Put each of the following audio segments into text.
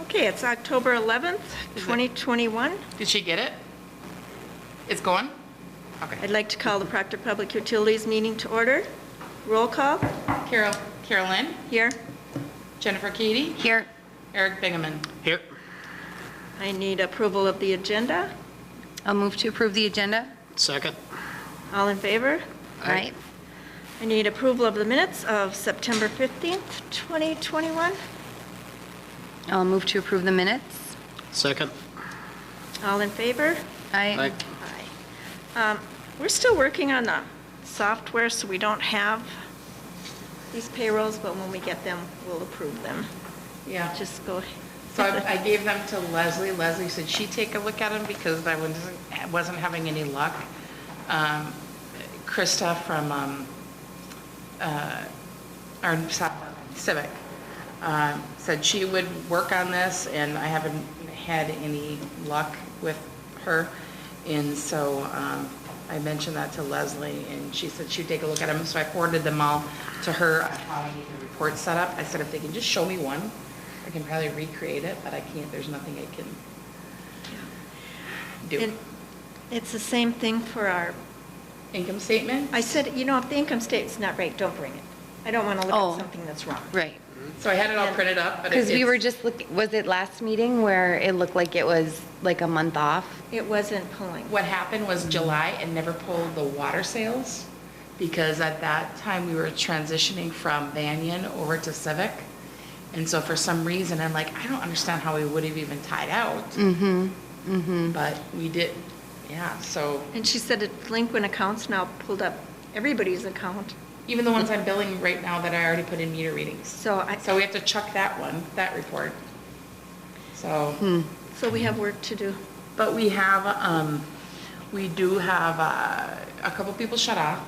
Okay, it's October 11th, 2021. Did she get it? It's going? Okay. I'd like to call the Proctor Public Utilities meeting to order. Roll call. Carolyn, Here. Jennifer Katie, Here. Eric Bingaman. Here. I need approval of the agenda. I'll move to approve the agenda. Second. All in favor? Aye. I need approval of the minutes of September 15th, 2021. I'll move to approve the minutes. Second. All in favor? Aye. Aye. We're still working on the software, so we don't have these payrolls, but when we get them, we'll approve them. Yeah. Just go. So I gave them to Leslie. Leslie said she'd take a look at them because I wasn't having any luck. Krista from our Civic said she would work on this, and I haven't had any luck with her. And so I mentioned that to Leslie, and she said she'd take a look at them. So I forwarded them all to her on how I need the report set up. I said if they can just show me one, I can probably recreate it, but I can't. There's nothing I can do. It's the same thing for our, Income statement? I said, you know, if the income statement's not right, don't bring it. I don't want to look Oh. at something that's wrong. Right. So I had it all printed up, but Because we it's- were just looking, was it last meeting where it looked like it was like a month off? It wasn't pulling. What happened was July and never pulled the water sales because at that time we were transitioning from Banyan over to Civic. And so for some reason, I'm like, I don't understand how we would have even tied out. But we did, yeah, so And she said that delinquent accounts now pulled up everybody's account. even the ones I'm billing right now that I already put in meter readings. So So we have to chuck that one, that report. So. so we have work to do. But we have, we do have a couple people shut off.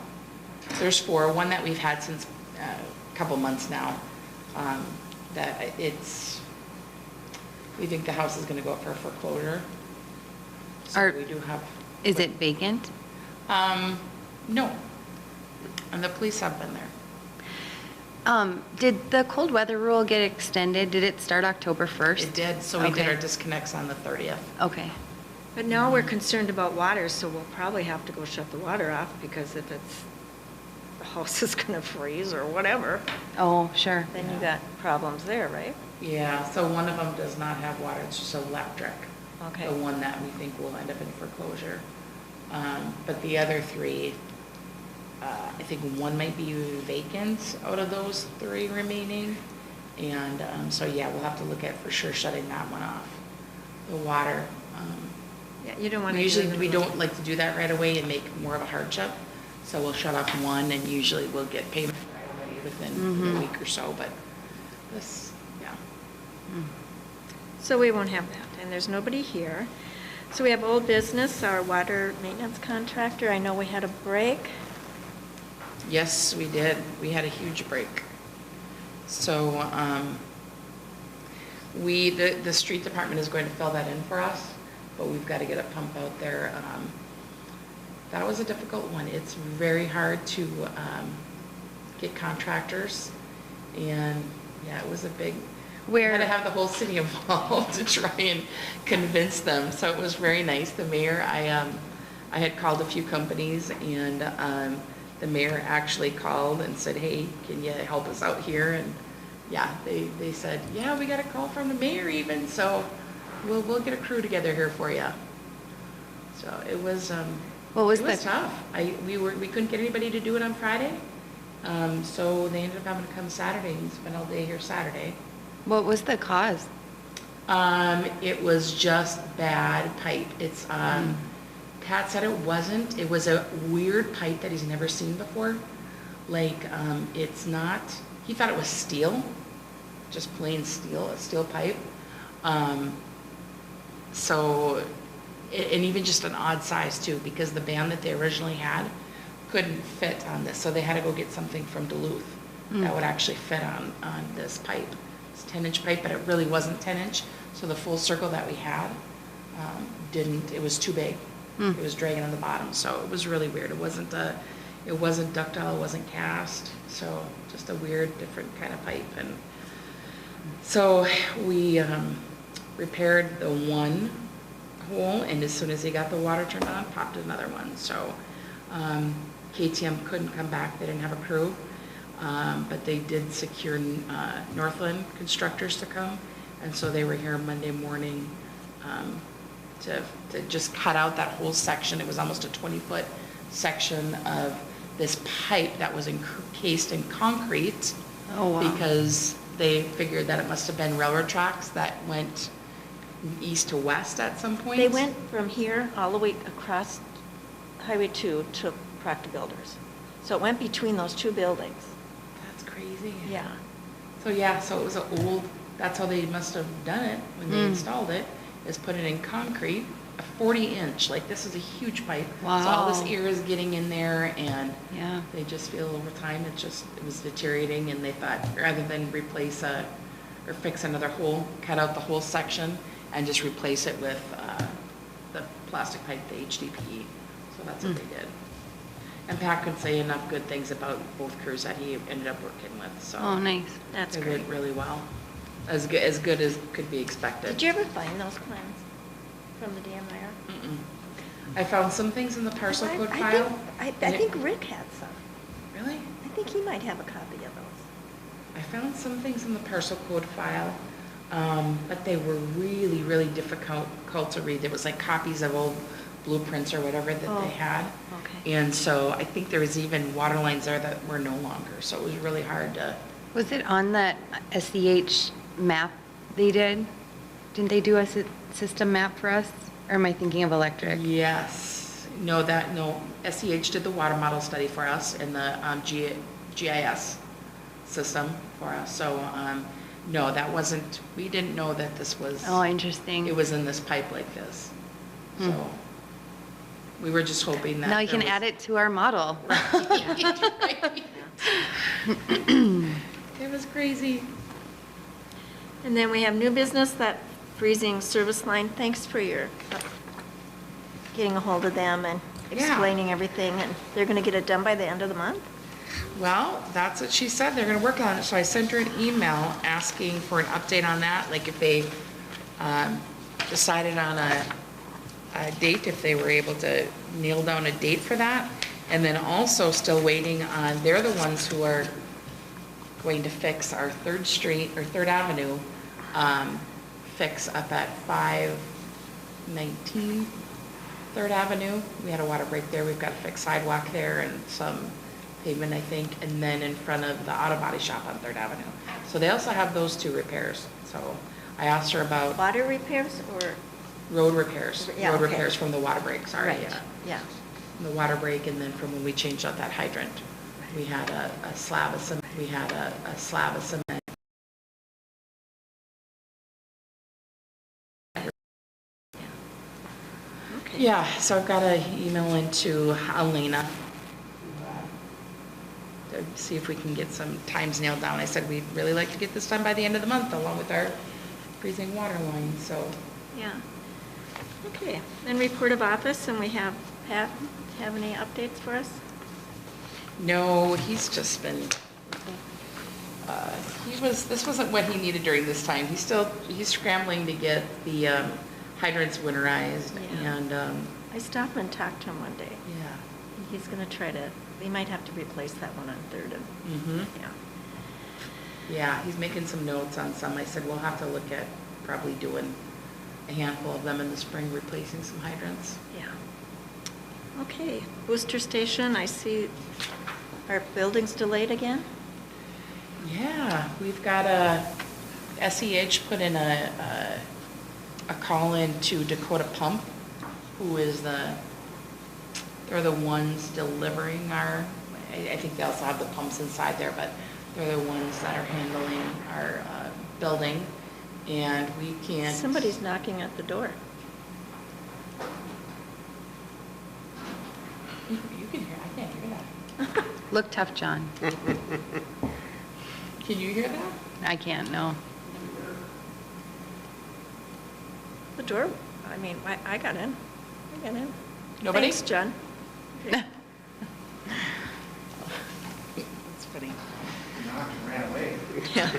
There's 4, one that we've had since a couple months now. That we think the house is gonna go up for foreclosure. So we do have. Is it vacant? No. And the police have been there. Did the cold weather rule get extended? Did it start October 1st? It did, so we did Okay. our disconnects on the 30th. Okay. But now we're concerned about water, so we'll probably have to go shut the water off because if the house is gonna freeze or whatever, Oh, sure. then you got problems there, right? Yeah, so one of them does not have water, it's just electric. Okay. The one that we think will end up in foreclosure. But the other 3, I think one might be vacant out of those 3 remaining. And so, yeah, we'll have to look at for sure shutting that one off. The water. Yeah, you don't want to. Usually we don't like to do that right away and make more of a hardship. So we'll shut off one and usually we'll get payment right away within a week or so. But this, yeah. So we won't have that, and there's nobody here. So we have old business, our water maintenance contractor. I know we had a break. Yes, we did. We had a huge break. So the street department is going to fill that in for us, but we've got to get a pump out there. That was a difficult one. It's very hard to get contractors, and yeah, it was a big. We had to have the whole city involved to try and convince them. So it was very nice. The mayor, I had called a few companies, and the mayor actually called and said, hey, can you help us out here? And yeah, they said, yeah, we got a call from the mayor even, so we'll get a crew together here for you. So it was tough. We couldn't get anybody to do it on Friday, so they ended up having to come Saturday and spend all day here Saturday. What was the cause? It was just bad pipe. It's Pat said it wasn't. It was a weird pipe that he's never seen before. Like, it's not, he thought it was steel, just plain steel, a steel pipe. So, and even just an odd size too, because the band that they originally had couldn't fit on this. So they had to go get something from Duluth that would actually fit on this pipe. It's 10-inch pipe, but it really wasn't 10-inch. So the full circle that we had it was too big. It was dragging on the bottom, so it was really weird. It wasn't ductile, it wasn't cast, so just a weird, different kind of pipe. And so we repaired the one hole, and as soon as he got the water turned on, popped another one. So KTM couldn't come back, they didn't have a crew, but they did secure Northland constructors to come, and so they were here Monday morning to just cut out that whole section. It was almost a 20-foot section of this pipe that was encased in concrete. Oh, wow. Because they figured that it must have been railroad tracks that went east to west at some point. They went from here all the way across Highway 2 to Proctor Builders. So it went between those two buildings. That's crazy. Yeah. So yeah, so it was an old, that's how they must have done it when they installed it, is put it in concrete, a 40-inch, like this is a huge pipe. So all this Wow. air is getting in there, and Yeah. they just feel over time it was deteriorating, and they thought rather than replace or fix another hole, cut out the whole section and just replace it with the plastic pipe, the HDPE. So that's what they did. And Pat could say enough good things about both crews that he ended up working with, so. Oh, nice. That's It great. went really well. As good as could be expected. Did you ever find those plans from the DMIR? Mm-mm. I found some things in the parcel code I file. think- I and it- think Rick had some. Really? I think he might have a copy of those. I found some things in the parcel code file, but they were really, really difficult to read. There was like copies of old blueprints or whatever that Oh, they had. okay. And so I think there was even water lines there that were no longer, so it was really hard to. Was it on that SEH map they did? Didn't they do a system map for us? Or am I thinking of electric? Yes, no, SEH did the water model study for us and the GIS system for us, so, no, that wasn't, we didn't know that this was. Oh, interesting. It was in this pipe like this, so, we were just hoping that. Now you can add it to our model. It was crazy. And then we have new business, that freezing service line. Thanks for your getting a hold of them and Yeah. explaining everything. And they're going to get it done by the end of the month? Well, that's what she said, they're gonna work on it, so I sent her an email asking for an update on that, like if they decided on a date, if they were able to nail down a date for that, and then also still waiting on, they're the ones who are going to fix our 3rd Street, or 3rd Avenue, fix up at 519 3rd Avenue. We had a water break there, we've got to fix sidewalk there and some pavement, I think, and then in front of the auto body shop on 3rd Avenue. So they also have those 2 repairs. So I asked her about Water repairs or? road repairs. Yeah, Road okay. repairs from the water break, sorry, Right, yeah. yeah. The water break, and then from when we changed out that hydrant. We had a slab of cement, Okay. Yeah, so I've got to email into Elena to see if we can get some times nailed down. I said we'd really like to get this done by the end of the month, along with our freezing water line, so. Yeah. Okay. Then report of office, and we have Pat. Have any updates for us? No, he's just been, this wasn't what he needed during this time. He's scrambling to get the hydrants winterized, Yeah. and, I stopped and talked to him one day. yeah. He's going to try to, we might have to replace that one on 3rd and, Mm-hmm. yeah. Yeah, he's making some notes on some. I said, we'll have to look at probably doing a handful of them in the spring, replacing some hydrants. Yeah. Okay, booster station, I see our building's delayed again? Yeah, we've got SEH put in a call in to Dakota Pump, who is they're the ones delivering our, I think they also have the pumps inside there, but they're the ones that are handling our building, and we can't. Somebody's knocking at the door. You can hear, I can't hear that. Look tough, John. Can you hear that? I can't, no. The door, I mean, I got in. I got in. Nobody? Thanks, John. Okay. That's funny. Knocked and ran away. Yeah.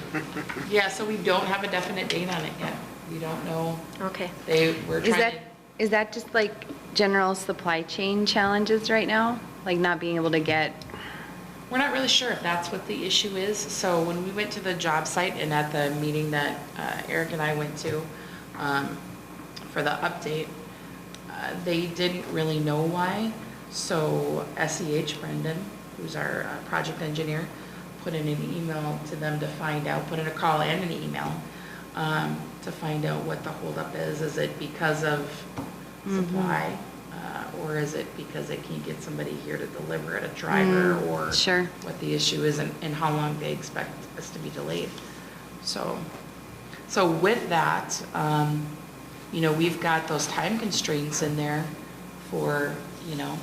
Yeah, so we don't have a definite date on it yet. We don't know. Okay. We're Is trying to. is that just like general supply chain challenges right now? Like not being able to get, We're not really sure if that's what the issue is. So when we went to the job site and at the meeting that Eric and I went to for the update, they didn't really know why. So SEH Brendan, who's our project engineer, put in an email to them to find out, put in a call and an email to find out what the holdup is. Is it because of supply? Or is it because they can't get somebody here to deliver it, a driver, or sure. what the issue is and how long they expect us to be delayed. So with that, we've got those time constraints in there for,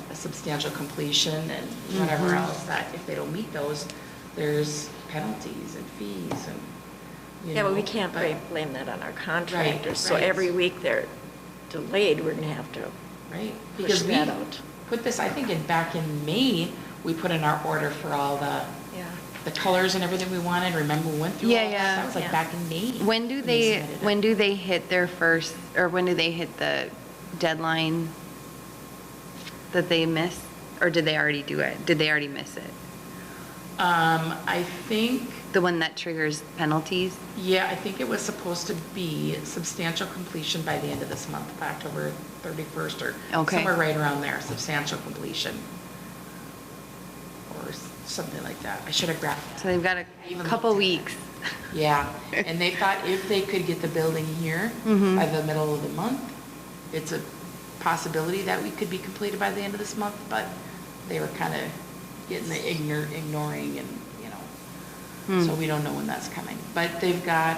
a substantial completion and whatever else, that if they don't meet those, there's penalties and fees and, Yeah, but we can't blame that on our contractors. So right. every week they're delayed, we're gonna have to Right, push because we that out. put this, I think back in May, we put in our order for all Yeah. the colors and everything we wanted. Remember, we went through all Yeah, that? yeah. That was like Yeah. back in May. when do they hit their first, or when do they hit the deadline that they miss? Or did they already do it? Did they already miss it? I think, The one that triggers penalties? yeah, I think it was supposed to be substantial completion by the end of this month, October 31st or Okay. somewhere right around there, substantial completion. Or something like that. I should have grabbed that. So they've got a Even couple looked at weeks. Yeah, and they thought if they could get the building here Mhm. by the middle of the month, it's a possibility that we could be completed by the end of this month, but they were kind of getting the ignoring and, so we don't know when that's coming. But they've got,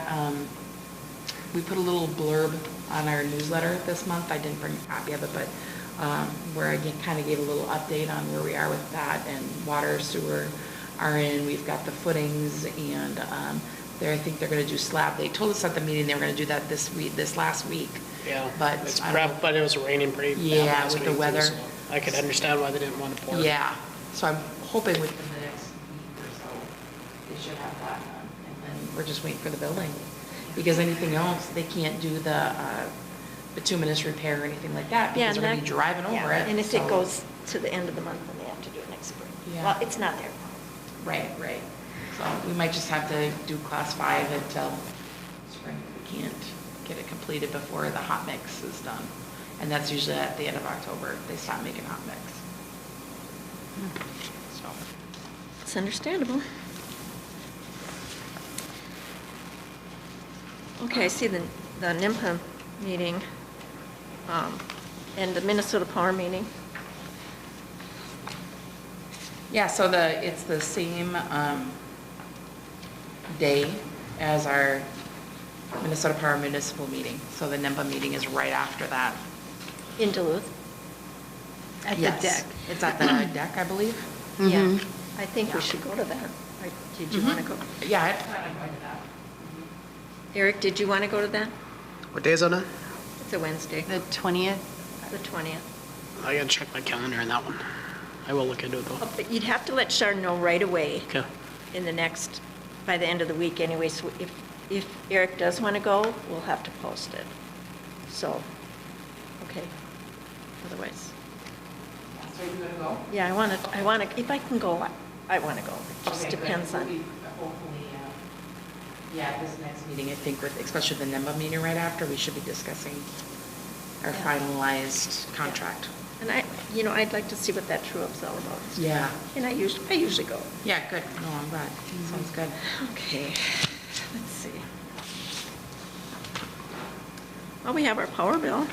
we put a little blurb on our newsletter this month. I didn't bring a copy of it, but where I kind of gave a little update on where we are with that, and water, sewer are in. We've got the footings, and I think they're going to do slab. They told us at the meeting they were going to do that this last week. Yeah, But it's I don't know. crap, but it was raining pretty bad Yeah, last with the week, too, weather. so I could understand why they didn't want to pour. Yeah, so I'm hoping within the next week or so, they should have that done. And then we're just waiting for the building. Because anything else, they can't do the bituminous repair or anything like that, Yeah, because they're going to be driving over it. And if it so- goes to the end of the month, then they have to do it next spring. Yeah. Well, it's not their Right. So we might just have to do class 5 until spring. We can't get it completed before the hot mix is done. And that's usually at the end of October, they stop making hot mix. So, It's understandable. Okay, I see the NIMPA meeting and the Minnesota Power meeting. yeah, so it's the same day as our Minnesota Power Municipal meeting. So the NEMPA meeting is right after that. In Duluth? At the Yes. deck. It's at the deck, I believe. Yeah, Mhm. I think we should go to that. Did you want to go? Yeah, I plan on going to that. Eric, did you want to go to that? What day is it on? It's a Wednesday, The 20th? the 20th. I gotta check my calendar on that one. I will look into it Oh, though. but you'd have to let Char know right away Okay. by the end of the week anyway. So if Eric does want to go, we'll have to post it. So, okay. Otherwise, So you're going to go? yeah, I want to, if I can go, I want to go. It just Okay, good. depends on. Hopefully, this next meeting, I think, especially the NEMA meeting right after, we should be discussing our Yeah. finalized contract. And I'd like to see what that true up's all about. Yeah. And I usually go. Yeah, good. No, I'm glad. Sounds good. Okay, let's see. Well, we have our power bill.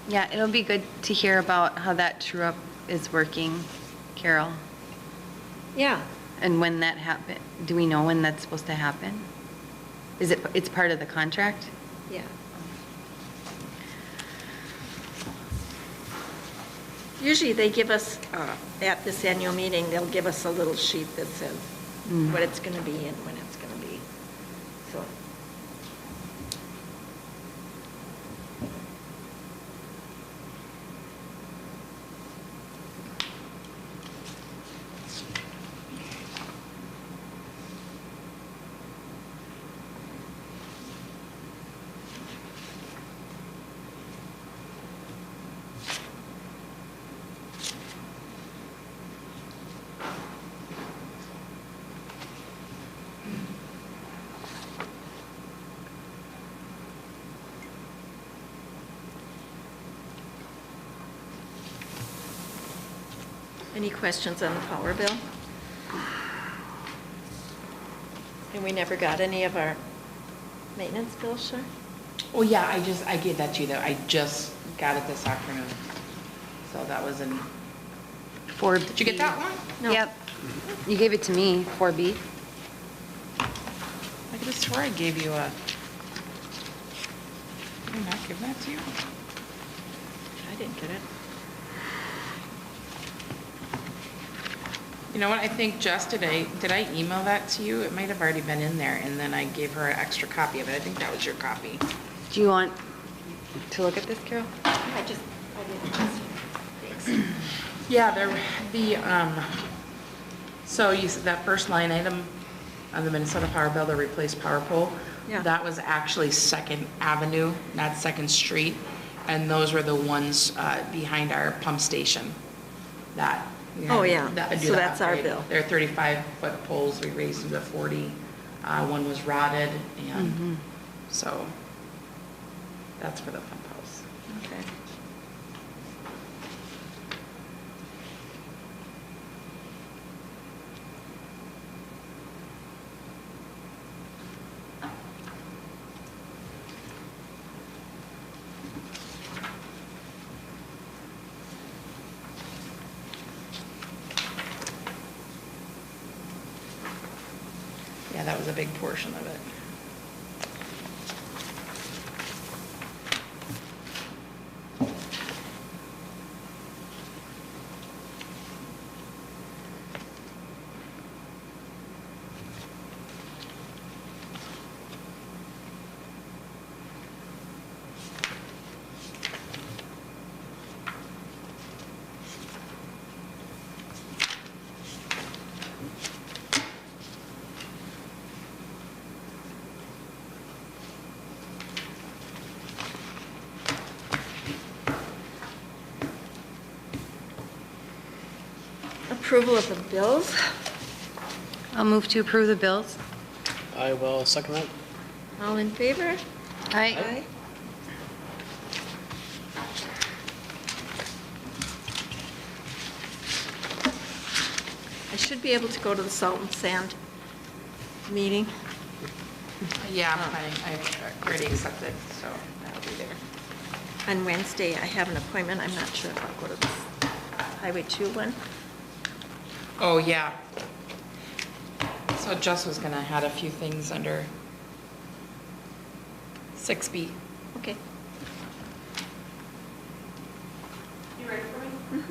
Yeah, it'll be good to hear about how that true up is working, Carol. Yeah. And when that happen, do we know when that's supposed to happen? It's part of the contract? Yeah. Usually they give us, at this annual meeting, they'll give us a little sheet that says what it's going to be and when it's going to be. So, Any questions on the power bill? And we never got any of our maintenance bills, sure? Oh, yeah, I gave that to you, though. I just got it this afternoon. So that was in, 4B. did you get that one? No. Yep. You gave it to me, 4B. I could have swore I gave you a, did I not give that to you? I didn't get it. You know what, I think Jess, did I email that to you? It might have already been in there, and then I gave her an extra copy of it. I think that was your copy. Do you want to look at this, Carol? I didn't. Thanks. Yeah, so you said that first line item on the Minnesota Power bill, the replace power pole, Yeah. that was actually Second Avenue, not Second Street, and those were the ones behind our pump station that. we had- Oh, yeah. that would do So the that's our upgrade. bill. They're 35-foot poles, we raised them to 40. One was rotted, and so that's for the pump house. Okay. Yeah, that was a big portion of it. Approval of the bills. I'll move to approve the bills. I will second that. All in favor? Aye. I should be able to go to the salt and sand meeting. Yeah, I already accepted, so that'll be there. On Wednesday, I have an appointment. I'm not sure if I'll go to the Highway 2 one. Oh, yeah. So Jess was gonna had a few things under 6B. Okay. You ready for me?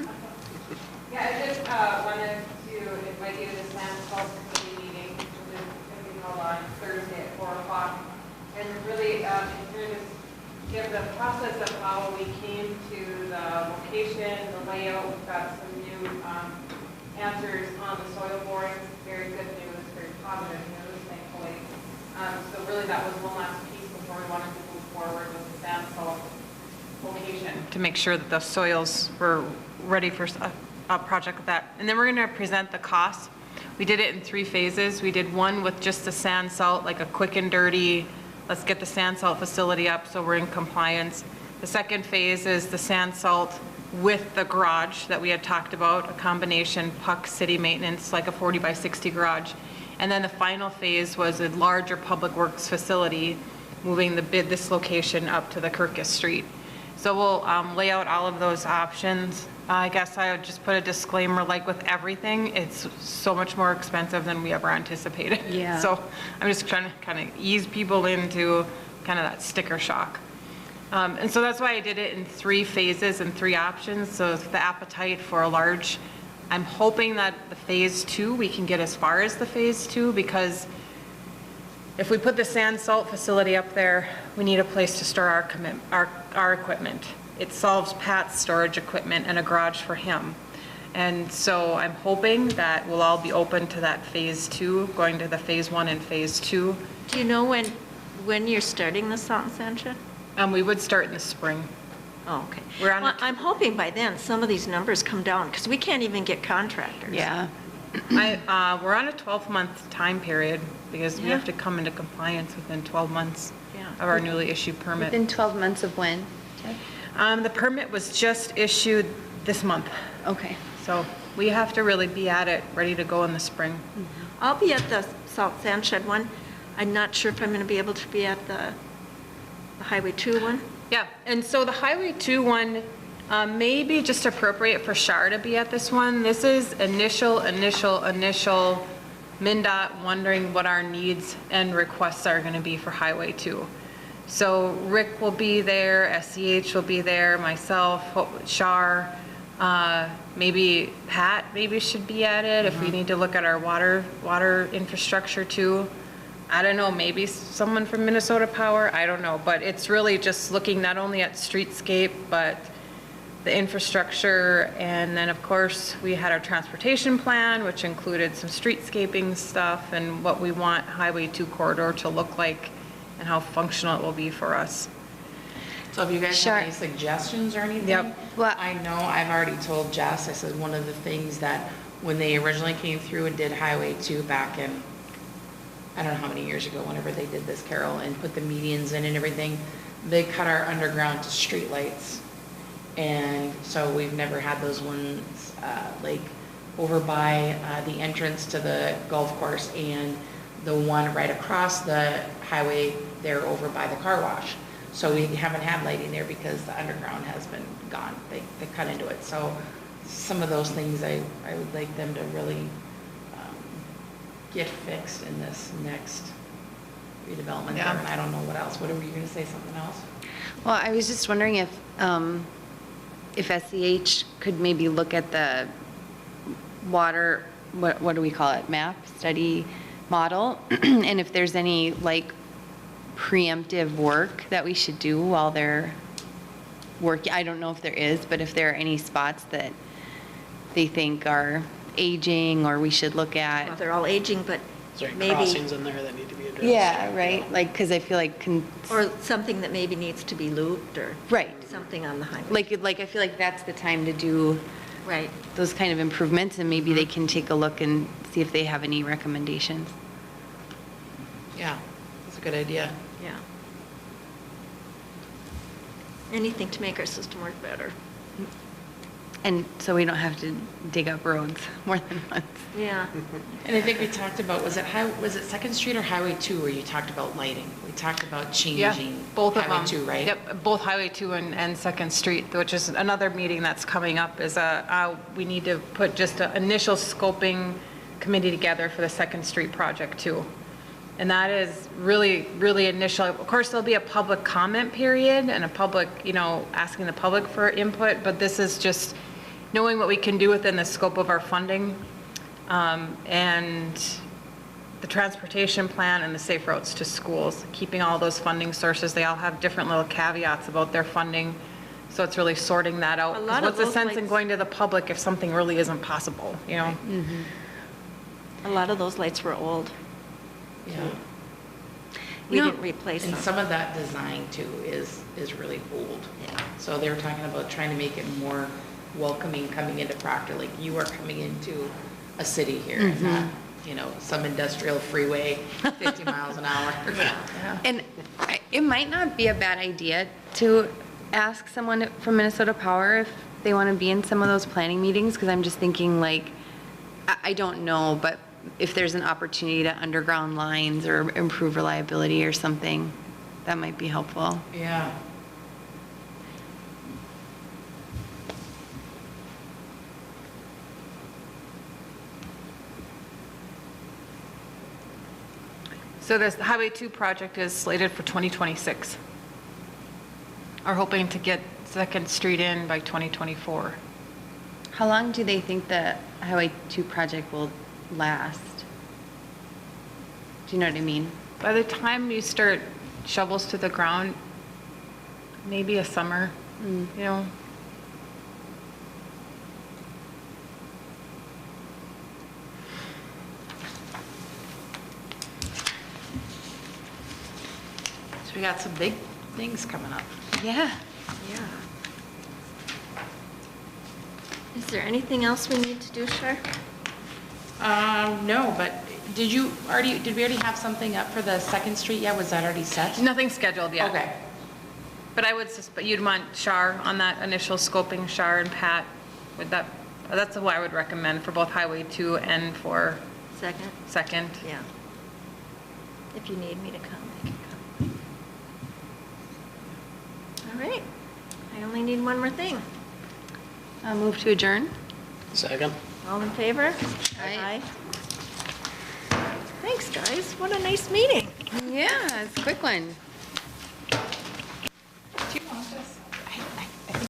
Yeah, I just wanted to invite you to the Sand Salt Committee meeting, which is going to be held on Thursday at 4 o'clock. And really, if you're just give the process of how we came to the location, the layout, we've got some new answers on the soil borings, very good news, very positive news, thankfully. So really, that was one last piece before we wanted to move forward with the sand salt location. To make sure that the soils were ready for a project like that. And then we're going to present the costs. We did it in 3 phases. We did one with just the sand salt, like a quick and dirty, let's get the sand salt facility up so we're in compliance. The second phase is the sand salt with the garage that we had talked about, a combination Puck City Maintenance, like a 40 by 60 garage. And then the final phase was a larger public works facility, moving this location up to the Kirkus Street. So we'll lay out all of those options. I guess I would just put a disclaimer, like with everything, it's so much more expensive than we ever anticipated. Yeah. So I'm just trying to kind of ease people into kind of that sticker shock. And so that's why I did it in 3 phases and 3 options. So the appetite for a large, I'm hoping that the phase 2, we can get as far as the phase 2, because if we put the sand salt facility up there, we need a place to store our equipment. It solves Pat's storage equipment and a garage for him. And so I'm hoping that we'll all be open to that phase 2, going to the phase 1 and phase 2. Do you know when you're starting the salt and sand shed? We would start in the spring. Oh, okay. We're on Well, the- I'm hoping by then some of these numbers come down, because we can't even get contractors. Yeah. We're on a 12-month time period because we Yeah. have to come into compliance within 12 months Yeah. of our newly issued permit. Within 12 months of when? The permit was just issued this month. Okay. So we have to really be at it, ready to go in the spring. I'll be at the salt sand shed one. I'm not sure if I'm going to be able to be at the Highway 2 one. Yeah, and so the Highway 2 one may be just appropriate for Shar to be at this one. This is initial MnDOT wondering what our needs and requests are going to be for Highway 2. So Rick will be there, SCH will be there, myself, Shar, maybe Pat maybe should be at it if we need to look at our water infrastructure too. I don't know, maybe someone from Minnesota Power, I don't know, but it's really just looking not only at streetscape, but the infrastructure, and then of course we had our transportation plan, which included some streetscaping stuff and what we want Highway 2 corridor to look like and how functional it will be for us. So if you guys Sure. have any suggestions or anything? Yep. Well- I know I've already told Jess, I said one of the things that when they originally came through and did Highway 2 back in, I don't know how many years ago, whenever they did this, Carol, and put the medians in and everything, they cut our underground to streetlights. And so we've never had those ones, like over by the entrance to the golf course and the one right across the highway there over by the car wash. So we haven't had lighting there because the underground has been gone. They cut into it. So some of those things I would like them to really get fixed in this next redevelopment there. Yeah. And I don't know what else. What were you going to say, something else? Well, I was just wondering if SCH could maybe look at the water, what do we call it, map, study model, and if there's any like preemptive work that we should do while they're working. I don't know if there is, but if there are any spots that they think are aging or we should look Well, at. they're all aging, but Is there any maybe, crossings in there that need to be addressed? Yeah, right, like, because I feel like, or something that maybe needs to be looped or right, something on the highway. like I feel like that's the time to do Right. those kind of improvements, and maybe they can take a look and see if they have any recommendations. Yeah, that's a good idea. Yeah. Anything to make our system work better. And so we don't have to dig up roads more than once. Yeah. And I think we talked about, was it Second Street or Highway 2 where you talked about lighting? We talked about changing Both of them. Highway 2, right? Yep, both Highway 2 and Second Street, which is another meeting that's coming up, is we need to put just an initial scoping committee together for the Second Street project too. And that is really, really initial. Of course, there'll be a public comment period and a public, asking the public for input, but this is just knowing what we can do within the scope of our funding, and the transportation plan and the safe routes to schools, keeping all those funding sources. They all have different little caveats about their funding, so it's really sorting that out. A lot of What's the those sense in lights- going to the public if something really isn't possible, A lot of those lights were old. Yeah. We You know- didn't replace And them. some of that design too is really old. Yeah. So they were talking about trying to make it more welcoming coming into Proctor, like you are coming into a city here and not, some industrial freeway, 50 miles an hour. And it might not be a bad idea to ask someone from Minnesota Power if they want to be in some of those planning meetings, because I'm just thinking like, I don't know, but if there's an opportunity to underground lines or improve reliability or something, that might be helpful. Yeah. So this Highway 2 project is slated for 2026. Are hoping to get Second Street in by 2024. How long do they think the Highway 2 project will last? Do you know what I mean? By the time you start shovels to the ground, maybe a summer, So we got some big things coming up. Yeah. Yeah. Is there anything else we need to do, Shar? No, but did we already have something up for the Second Street yet? Was that already set? Nothing scheduled yet. Okay. But I would suspect you'd want Shar on that initial scoping, Shar and Pat, would that That's what I would recommend for both Highway 2 and for Second? Second. Yeah. If you need me to come, I can come. All right. I only need one more thing. Move to adjourn? Second? All in favor? Aye. Thanks, guys. What a nice meeting. Yeah, it's a quick one.